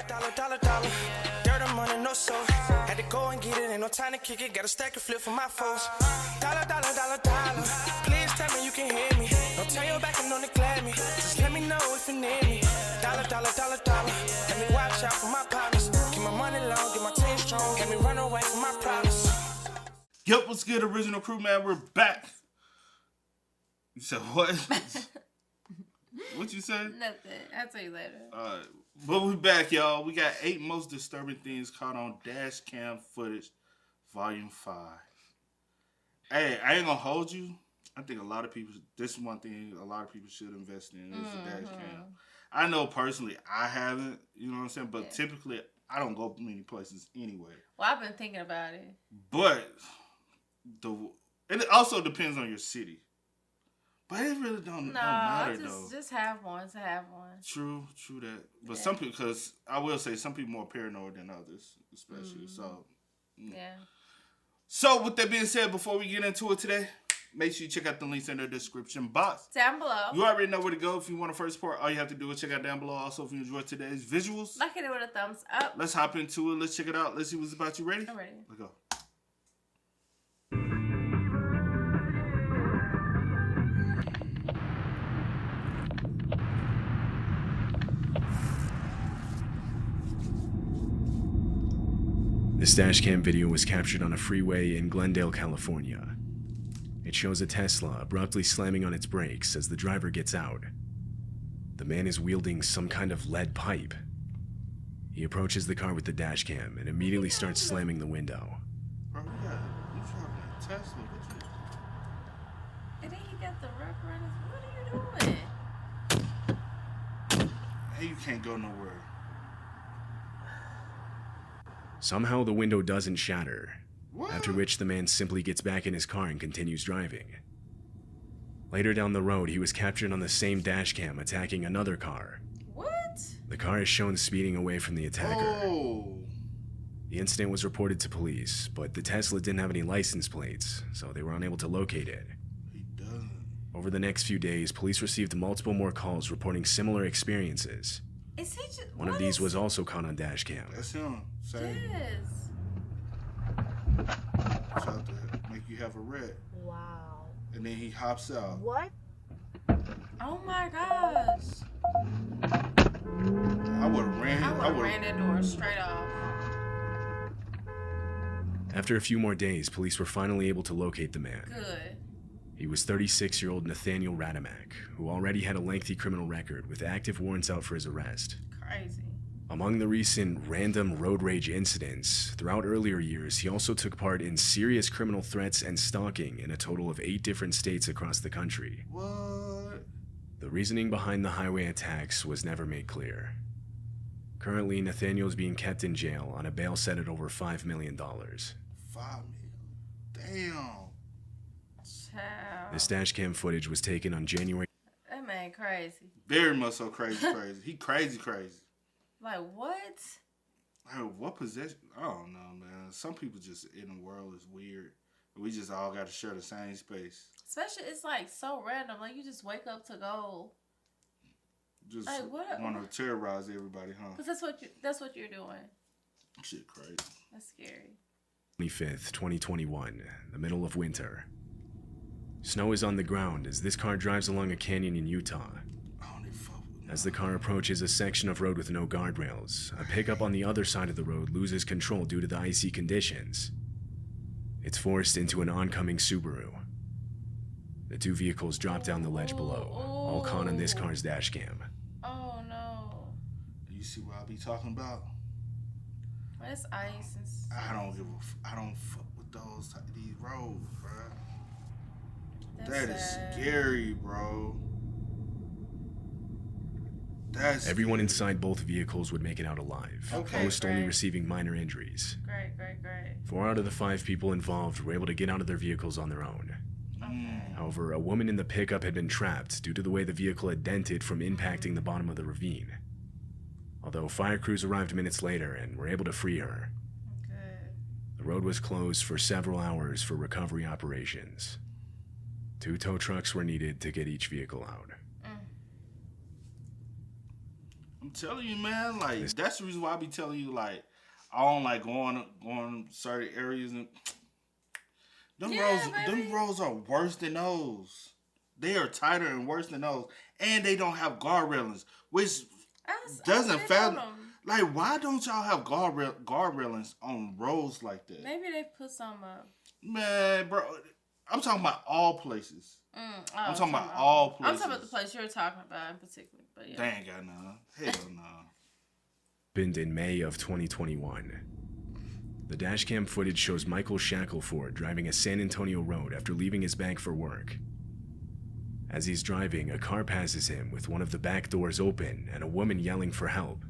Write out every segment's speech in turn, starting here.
Dollar. Dirt on money, no soul. Had to go and get it, ain't no time to kick it. Got a stack and flip for my foes. Dollar. Please tell me you can hear me. Don't turn your back and don't neglect me. Just let me know if you need me. Dollar. Let me watch out for my partners. Keep my money long, get my team strong. Let me run away from my problems. Yup, what's good, original crew, man? We're back. You said what? What you say? Nothing. I'll tell you later. But we're back, y'all. We got 8 most disturbing things caught on Dashcam footage, Volume 5. Hey, I ain't gonna hold you. I think a lot of people, this is one thing a lot of people should invest in, is the Dashcam. I know personally I haven't, you know what I'm saying? But typically, I don't go many places anyway. Well, I've been thinking about it. But it also depends on your city. But it really don't matter, though. Just have one to have one. True that. But some people, because I will say some people more paranoid than others, especially. So, yeah. So, with that being said, before we get into it today, make sure you check out the links in the description box. Down below. You already know where to go. If you want the first part, all you have to do is check out down below. Also, if you enjoyed today's visuals, like it with a thumbs up. Let's hop into it. Let's check it out. Let's see what's about. You ready? I'm ready. Let's go. This dashcam video was captured on a freeway in Glendale, California. It shows a Tesla abruptly slamming on its brakes as the driver gets out. The man is wielding some kind of lead pipe. He approaches the car with the dashcam and immediately starts slamming the window. Bro, you driving a Tesla. And then he got the rubber on his... What are you doing? Hey, you can't go nowhere. Somehow the window doesn't shatter, What? after which the man simply gets back in his car and continues driving. Later down the road, he was captured on the same dashcam attacking another car. What? The car is shown speeding away from the attacker. Oh. The incident was reported to police, but the Tesla didn't have any license plates, so they were unable to locate it. He doesn't. Over the next few days, police received multiple more calls reporting similar experiences. Is he just... One of these was also caught on dashcam. That's him. Same. Yes. It's out there. Make you have a red. Wow. And then he hops out. What? Oh my gosh. I would have ran. I would have ran that door straight off. After a few more days, police were finally able to locate the man. Good. He was 36-year-old Nathaniel Radamak, who already had a lengthy criminal record with active warrants out for his arrest. Crazy. Among the recent random road rage incidents, throughout earlier years, he also took part in serious criminal threats and stalking in a total of 8 different states across the country. What? The reasoning behind the highway attacks was never made clear. Currently, Nathaniel is being kept in jail on a bail set at over $5 million. $5 million. Damn. Child. This dashcam footage was taken on January. That man crazy. Very much so crazy. He crazy. Like what? Hey, what possession? I don't know, man. Some people just in the world is weird. We just all got to share the same space. Especially, it's like so random. Like you just wake up to go. Just like, want to terrorize everybody, huh? Because that's what you're doing. Shit, crazy. That's scary. 25th, 2021, the middle of winter. Snow is on the ground as this car drives along a canyon in Utah. As the car approaches a section of road with no guardrails, a pickup on the other side of the road loses control due to the icy conditions. It's forced into an oncoming Subaru. The 2 vehicles drop down the ledge below, all caught on this car's dashcam. Oh no. You see what I be talking about? That's ice and stuff. I don't fuck with these roads, bro. That's That is sad. scary, bro. Everyone inside both vehicles would make it out alive, Okay, most only great. receiving minor injuries. Great. 4 out of the 5 people involved were able to get out of their vehicles on their own. Okay. However, a woman in the pickup had been trapped due to the way the vehicle had dented from impacting the bottom of the ravine. Although fire crews arrived minutes later and were able to free her. Good. The road was closed for several hours for recovery operations. 2 tow trucks were needed to get each vehicle out. I'm telling you, man. Like that's the reason why I be telling you, like, I don't like going certain areas and them roads are worse than those. They are tighter and worse than those, and they don't have guard railings, which doesn't fathom. Like, why don't y'all have guard railings on roads like that? Maybe they put some up. Man, bro, I'm talking about all places. I'm talking about all places. I'm talking about the place you're talking about in particular. But yeah. They ain't got none. Hell no. Happened in May of 2021. The dashcam footage shows Michael Shackelford driving a San Antonio road after leaving his bank for work. As he's driving, a car passes him with one of the back doors open and a woman yelling for help.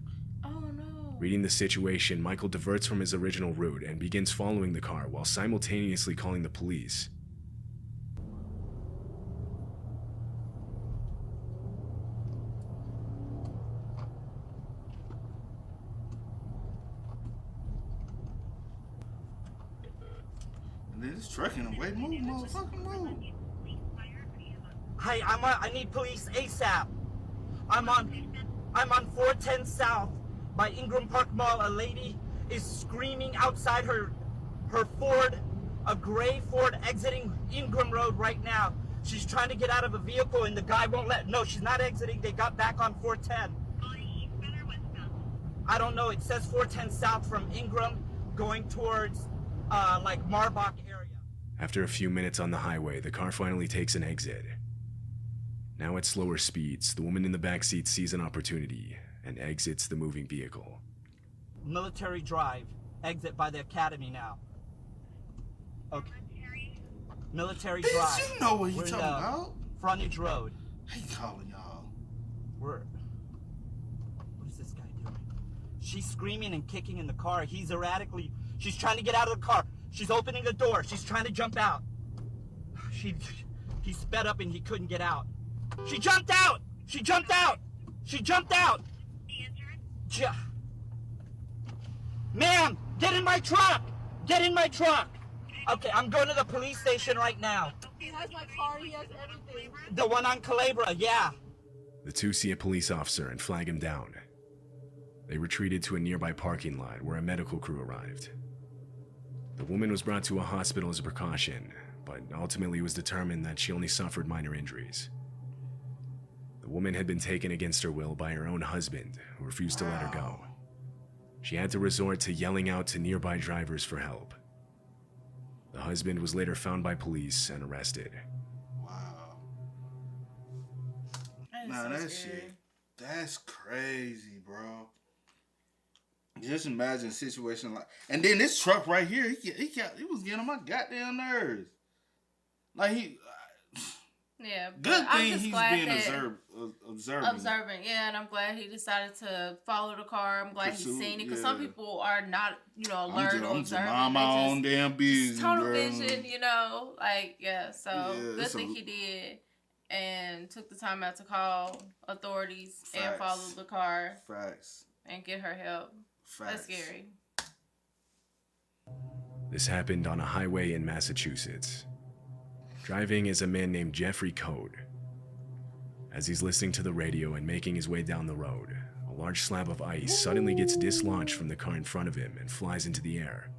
Oh no. Reading the situation, Michael diverts from his original route and begins following the car while simultaneously calling the police. And then it's trucking away. Move, motherfucking move. Hey, I need police ASAP. I'm on 410 South by Ingram Park Mall. A lady is screaming outside her Ford, a gray Ford exiting Ingram Road right now. She's trying to get out of a vehicle and the guy won't let. No, she's not exiting. They got back on 410. I don't know. It says 410 South from Ingram going towards like Marbach area. After a few minutes on the highway, the car finally takes an exit. Now at slower speeds, the woman in the backseat sees an opportunity and exits the moving vehicle. Military Drive. Exit by the academy now. Okay. Military Drive. Bitch, you know what he's talking about. Frontage Road. He calling y'all. What is this guy doing? She's screaming and kicking in the car. He's erratically. She's trying to get out of the car. She's opening the door. She's trying to jump out. He sped up and he couldn't get out. She jumped out! She jumped out! She jumped out! Ma'am, get in my truck! Get in my truck! Okay, I'm going to the police station right now. He has my car, he has everything. The one on Calabria, yeah. The two see a police officer and flag him down. They retreated to a nearby parking lot where a medical crew arrived. The woman was brought to a hospital as a precaution, but ultimately it was determined that she only suffered minor injuries. The woman had been taken against her will by her own husband, who refused to let her go. She had to resort to yelling out to nearby drivers for help. The husband was later found by police and arrested. Wow. That shit, that's crazy, bro. Just imagine a situation like, and then this truck right here, he was getting on my goddamn nerves. Like yeah. Good thing he's being observant. Yeah, and I'm glad he decided to follow the car. I'm glad he's seen it because some people are not, alert or observant. I'm my own damn business, tunnel bro. vision, like So good thing he did. And took the time out to call authorities and follow the car. Facts. And get her help. Facts. That's scary. This happened on a highway in Massachusetts. Driving is a man named Jeffrey Code. As he's listening to the radio and making his way down the road, a large slab of ice suddenly gets dislodged from the car in front of him and flies into the air.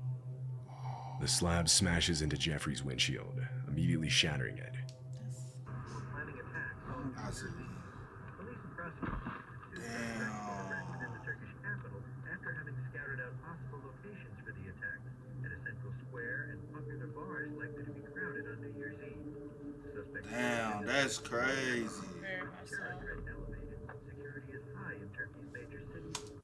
The slab smashes into Jeffrey's windshield, immediately shattering it. I see. Damn. After having scouted out possible locations for the attacks at a central square and popular bars likely to be crowded on New Year's Eve. Damn, that's crazy. Very much so. Security is high in Turkey's major cities.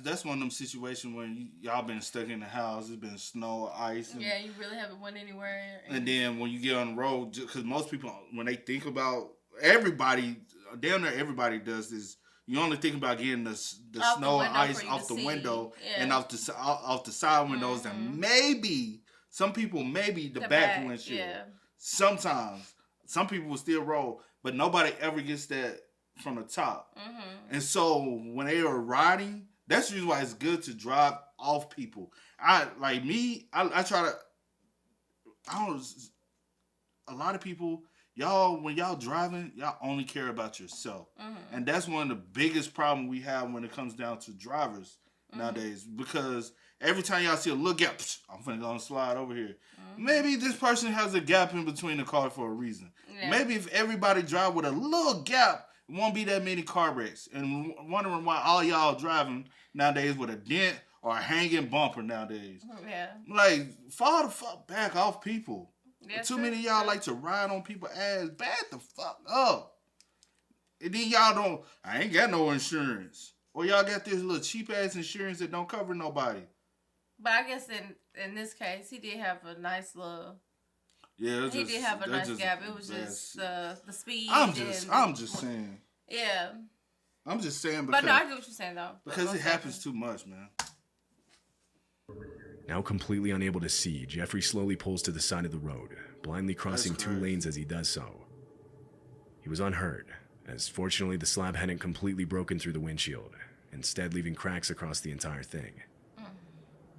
That's one of them situations when y'all been stuck in the house. It's been snow, ice. And, yeah, you really haven't went anywhere. And then when you get on the road, because most people, when they think about everybody, damn near everybody does this. You only think about getting the snow and ice off the window and off the side windows, and maybe some people the back windshield. Yeah. Sometimes some people will still roll, but nobody ever gets that from the top. Mm-hmm. And so when they are riding, that's the reason why it's good to drive off people. I try to. I don't. A lot of people when y'all driving, y'all only care about yourself. Mm-hmm. And that's one of the biggest problems we have when it comes down to drivers nowadays. Because every time y'all see a little gap, I'm finna go and slide over here. Maybe this person has a gap in between the car for a reason. Yeah. Maybe if everybody drive with a little gap, it won't be that many car wrecks. And wondering why all y'all driving nowadays with a dent or a hanging bumper nowadays. Yeah. Like, fall the fuck back off people. Yeah, Too many of y'all like to ride on people's ass. Back the fuck up. And then y'all don't, I ain't got no insurance. Or y'all got this little cheap ass insurance that don't cover nobody. But I guess in this case, he did have a nice little. Yeah, he did have a nice gap. It was just the speed. I'm just saying. Yeah. I'm just saying because. But no, I get what you're saying though. Because it happens too much, man. Now completely unable to see, Jeffrey slowly pulls to the side of the road, blindly crossing 2 lanes as he does so. He was unhurt, as fortunately the slab hadn't completely broken through the windshield, instead leaving cracks across the entire thing.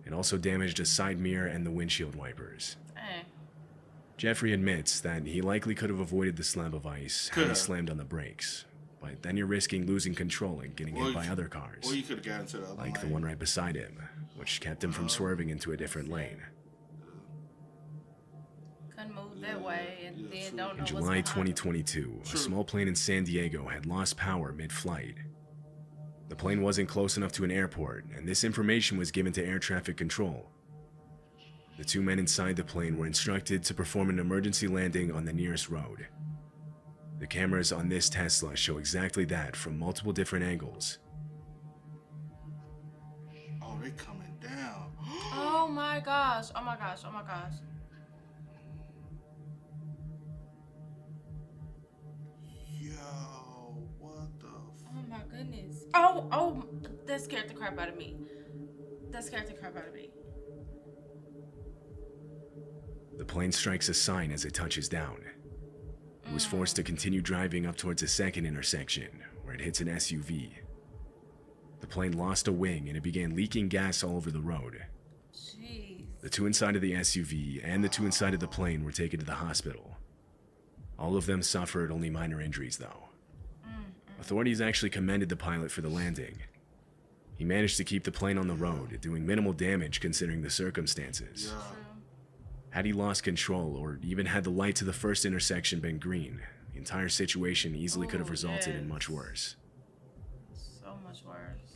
It also damaged a side mirror and the windshield wipers. Jeffrey admits that he likely could have avoided the slab of ice had he slammed on the brakes, but then you're risking losing control and getting hit by other cars. Or you could have gotten to the other like lane. The one right beside him, which kept him from swerving into a different lane. Couldn't move that way and then don't know In July 2022, a small plane in San Diego had lost power mid-flight. The plane wasn't close enough to an airport, and this information was given to air traffic control. The 2 men inside the plane were instructed to perform an emergency landing on the nearest road. The cameras on this Tesla show exactly that from multiple different angles. Oh, they coming down. Oh my gosh. Oh my gosh. Oh my gosh. Yo, what the Oh my goodness. Oh, that scared the crap out of me. That scared the crap out of me. The plane strikes a sign as it touches down. It was forced to continue driving up towards a second intersection, where it hits an SUV. The plane lost a wing and it began leaking gas all over the road. Jeez. The 2 inside of the SUV and the 2 inside of the plane were taken to the hospital. All of them suffered only minor injuries, though. Authorities actually commended the pilot for the landing. He managed to keep the plane on the road, doing minimal damage considering the circumstances. Yeah. Had he lost control, or even had the lights of the first intersection been green, the entire situation easily could have resulted in much worse. So much worse.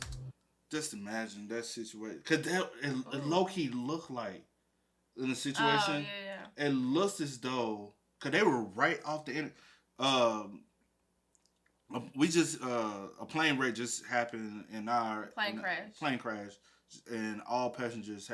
Just imagine that situation. Because it low-key looked like, in the situation, it looks as though, because they were right off the a plane wreck just happened in our... Plane crash. And all passengers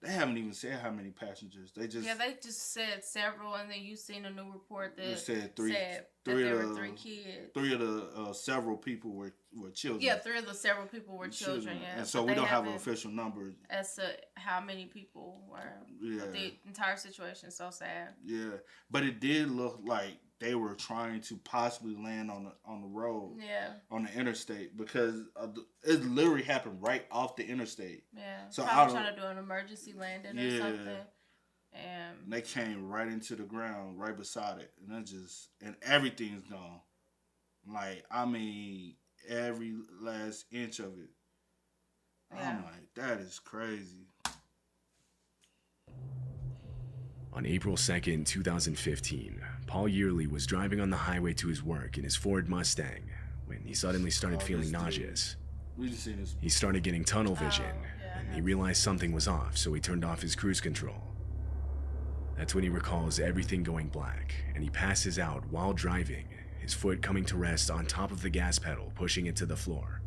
they haven't even said how many passengers. They just said several, and then you seen a new report that said that there were 3 kids. 3 of the several people were children. Yeah, 3 of the several people were children. Yeah, and so we don't have an official number as to how many people were. Yeah, the entire situation is so sad. Yeah, but it did look like they were trying to possibly land on the road. Yeah, on the interstate, because it literally happened right off the interstate. Yeah, so probably trying to do an emergency landing or something. And they came right into the ground right beside it, and everything's gone. Like, I mean, every last inch of it. Yeah. I'm like, that is crazy. On April 2nd, 2015, Paul Yearly was driving on the highway to his work in his Ford Mustang when he suddenly started feeling nauseous. He started getting tunnel vision, and he realized something was off, so he turned off his cruise control. That's when he recalls everything going black, and he passes out while driving, his foot coming to rest on top of the gas pedal, pushing it to the floor.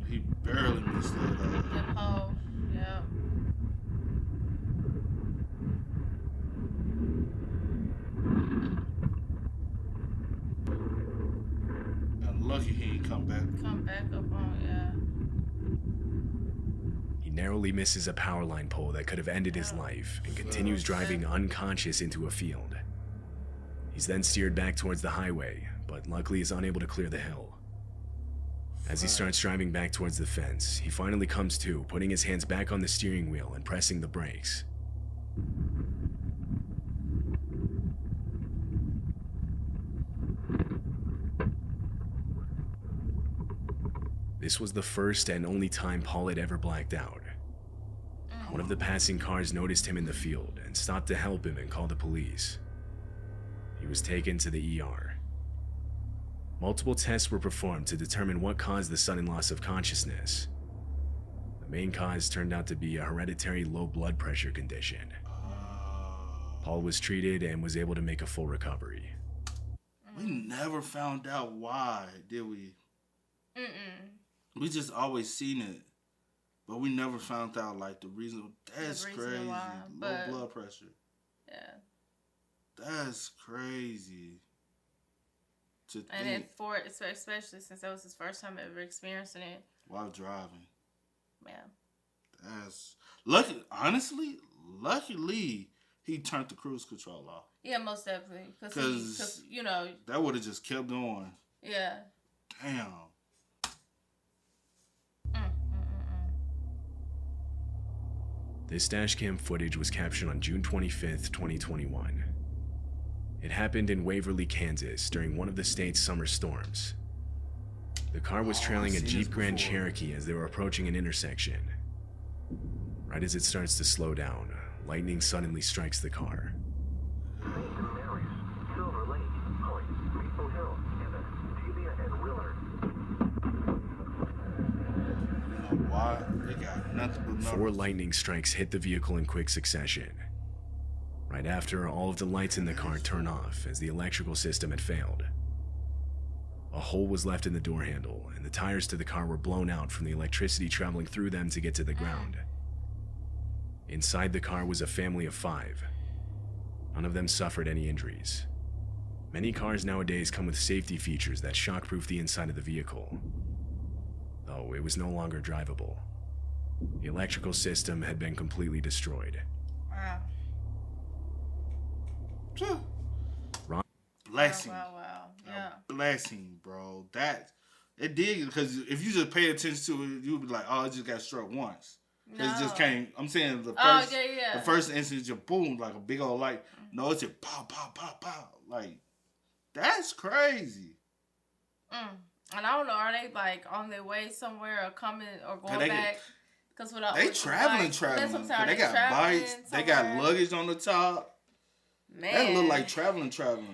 He barely missed that. Oh, yeah. And lucky he ain't come back. Up on, yeah. He narrowly misses a power line pole that could have ended his life and continues driving unconscious into a field. He's then steered back towards the highway, but luckily is unable to clear the hill. As he starts driving back towards the fence, he finally comes to, putting his hands back on the steering wheel and pressing the brakes. This was the first and only time Paul had ever blacked out. One of the passing cars noticed him in the field and stopped to help him and call the police. He was taken to the ER. Multiple tests were performed to determine what caused the sudden loss of consciousness. The main cause turned out to be a hereditary low blood pressure condition. Paul was treated and was able to make a full recovery. We never found out why, did we? We just always seen it, but we never found out like the reason. That's crazy. Why, low blood pressure. Yeah. That's crazy. And then especially since that was his first time ever experiencing it while driving. Yeah. That's lucky. Honestly, luckily he turned the cruise control off. Yeah, most definitely. Because you know that would have just kept going. Yeah. Damn. This dashcam footage was captured on June 25th, 2021. It happened in Waverly, Kansas during one of the state's summer storms. The car was trailing a Jeep Grand Cherokee as they were approaching an intersection. Right as it starts to slow down, lightning suddenly strikes the car. Why? They got nothing but numbers. 4 lightning strikes hit the vehicle in quick succession. Right after, all of the lights in the car turn off as the electrical system had failed. A hole was left in the door handle, and the tires to the car were blown out from the electricity traveling through them to get to the ground. Inside the car was a family of 5. None of them suffered any injuries. Many cars nowadays come with safety features that shockproof the inside of the vehicle, though it was no longer drivable. The electrical system had been completely destroyed. Wow. Blessing. Wow. Yeah. A blessing, bro. That it did, because if you just pay attention to it, you'd be like, oh, it just got struck once. No. It just came. I'm saying the first, the first instance just boom, like a big old light. No, it's just pow, pow, pow, pow. Like, that's crazy. And I don't know, are they like on their way somewhere or coming or going back? Because they traveling. They got bikes. They got luggage on the top. Man, that look like traveling.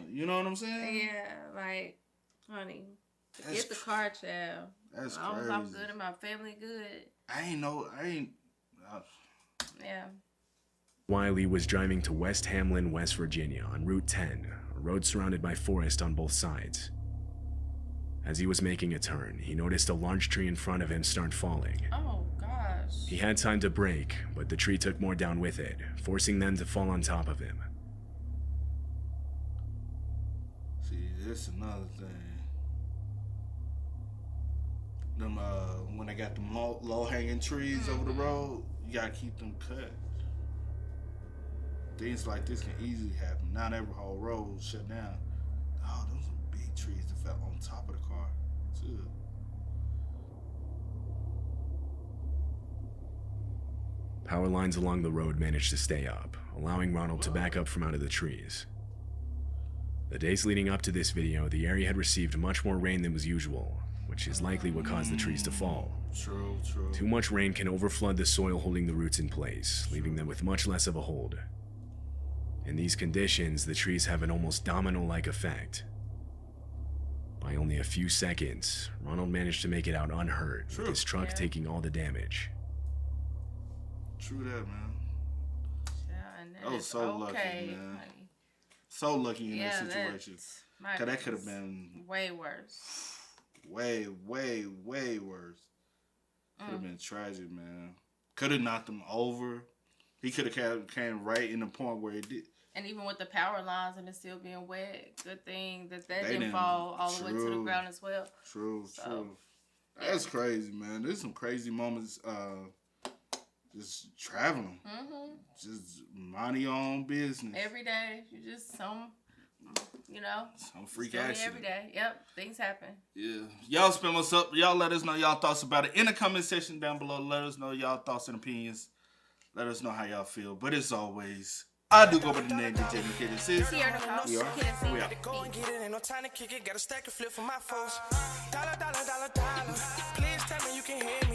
You know what I'm saying? Yeah, like, honey, get the car, child. That's crazy. Crazy. I'm good and my family good. Yeah. Wiley was driving to West Hamlin, West Virginia on Route 10, a road surrounded by forest on both sides. As he was making a turn, he noticed a large tree in front of him start falling. Oh, gosh. He had time to brake, but the tree took more down with it, forcing them to fall on top of him. See, that's another thing. Them, when they got them low-hanging trees over the road, you gotta keep them cut. Things like this can easily happen. Not every whole road shut down. Oh, those are big trees that fell on top of the car, too. Power lines along the road managed to stay up, allowing Ronald to back up from out of the trees. The days leading up to this video, the area had received much more rain than was usual, which is likely what caused the trees to fall. True. Too much rain can overflood the soil holding the roots in place, leaving them with much less of a hold. In these conditions, the trees have an almost domino-like effect. By only a few seconds, Ronald managed to make it out unhurt, with his truck taking all the damage. True that, man. Yeah, I was so lucky, man. Honey. So lucky in that situation. Because that could have been way worse. Way worse. Could have been tragic, man. Could have knocked him over. He could have came right in the point where it did. And even with the power lines and it still being wet, good thing that didn't fall all the way to the ground as well. True. That's crazy, man. There's some crazy moments just traveling. Just mind your own business. Every day, you just You know, some freak doing it accident every day. Yep, things happen. Yeah, y'all spin us up. Y'all let us know y'all thoughts about it in the comment section down below. Let us know y'all thoughts and opinions. Let us know how y'all feel. But as always, I do go by the name DJ Kid and Sis. Here in the house. We are. We are. Go and get it, ain't no time to kick it. Got a stack and flip for my folks. Dollar, dollar, dollar, dollar. Please tell me you can hear me.